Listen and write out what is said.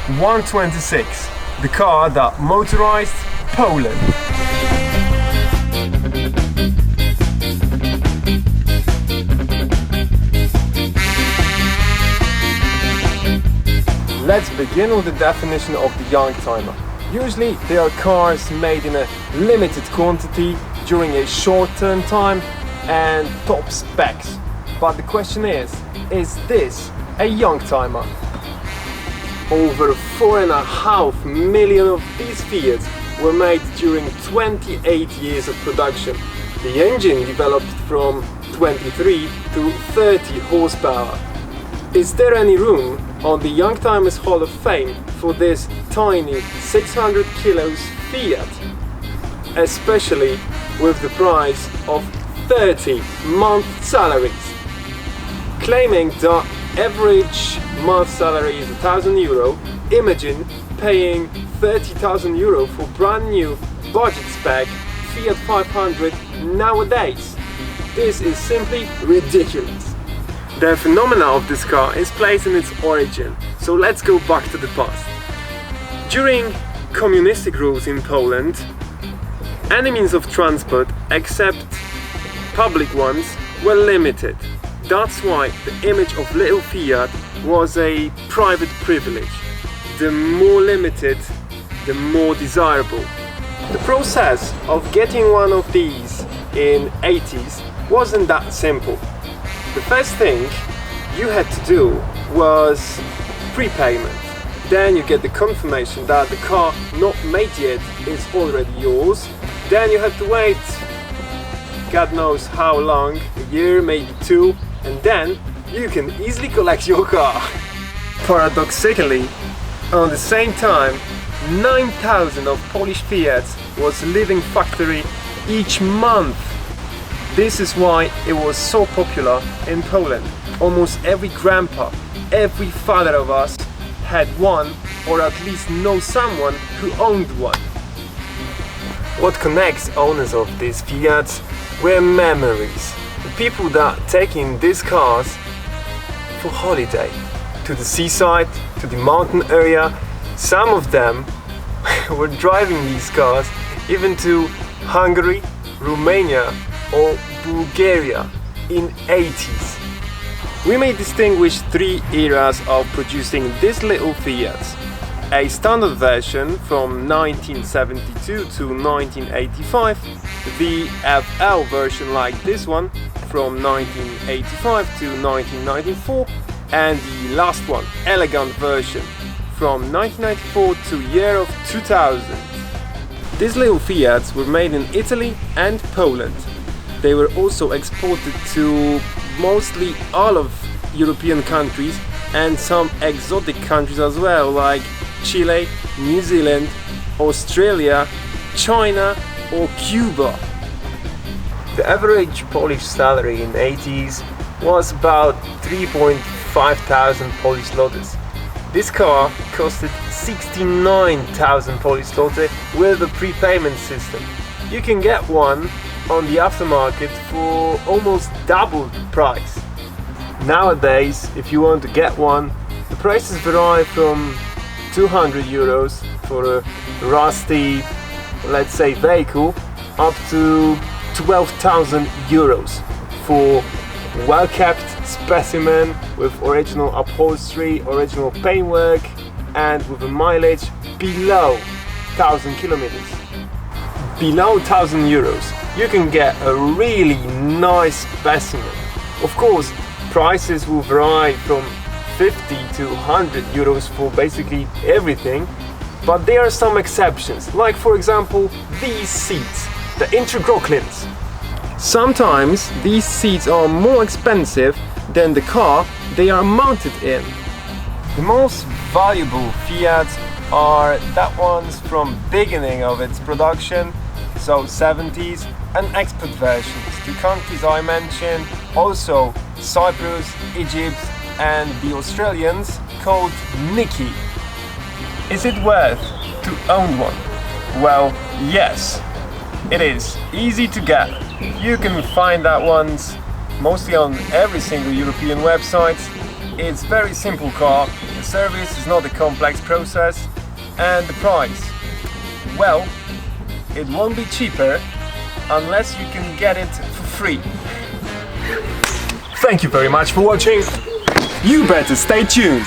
126, the car that motorized Poland. Let's begin with the definition of the youngtimer. Usually they are cars made in a limited quantity during a short turn time and top specs. But the question is this a youngtimer? Over 4.5 million of these Fiats were made during 28 years of production. The engine developed from 23 to 30 horsepower. Is there any room on the Youngtimers Hall of Fame for this tiny 600 kilos Fiat? Especially with the price of 30 month salaries. Claiming that average month salary is €1,000, imagine paying €30,000 for brand new budget spec Fiat 500 nowadays. This is simply ridiculous. The phenomenon of this car is placed in its origin, so let's go back to the past. During communistic rules in Poland, any means of transport except public ones were limited. That's why the image of little Fiat was a private privilege. The more limited, the more desirable. The process of getting one of these in 80s wasn't that simple. The first thing you had to do was prepayment. Then you get the confirmation that the car not made yet is already yours. Then you have to wait God knows how long, a year, maybe two, and then you can easily collect your car. Paradoxically, on the same time, 9,000 of Polish Fiats was leaving factory each month. This is why it was so popular in Poland. Almost every grandpa, every father of us had one, or at least know someone who owned one. What connects owners of these Fiats were memories. The people that taking these cars for holiday, to the seaside, to the mountain area. Some of them were driving these cars even to Hungary, Romania or Bulgaria in 80s. We may distinguish three eras of producing these little Fiats. A standard version from 1972 to 1985, the FL version like this one from 1985 to 1994, and the last one, elegant version, from 1994 to year of 2000. These little Fiats were made in Italy and Poland. They were also exported to mostly all of European countries and some exotic countries as well, like Chile, New Zealand, Australia, China or Cuba. The average Polish salary in 80s was about 3.5 thousand Polish zlotys. This car costed 69,000 Polish zloty with a prepayment system. You can get one on the aftermarket for almost double the price. Nowadays, if you want to get one, the prices vary from €200 for a rusty, let's say, vehicle up to €12,000 for well-kept specimen with original upholstery, original paintwork and with a mileage below 1,000 kilometers. Below €1,000 you can get a really nice specimen. Of course, prices will vary from 50 to €100 for basically everything, but there are some exceptions, like for example these seats, the Intergrocklins. Sometimes these seats are more expensive than the car they are mounted in. The most valuable Fiats are that ones from beginning of its production, so 70s, and export versions to countries I mentioned, also Cyprus, Egypt and the Australians called Nicky. Is it worth to own one? Well, yes, it is easy to get. You can find that ones mostly on every single European website. It's very simple car, the service is not a complex process. And the price? Well, it won't be cheaper unless you can get it for free. Thank you very much for watching. You better stay tuned.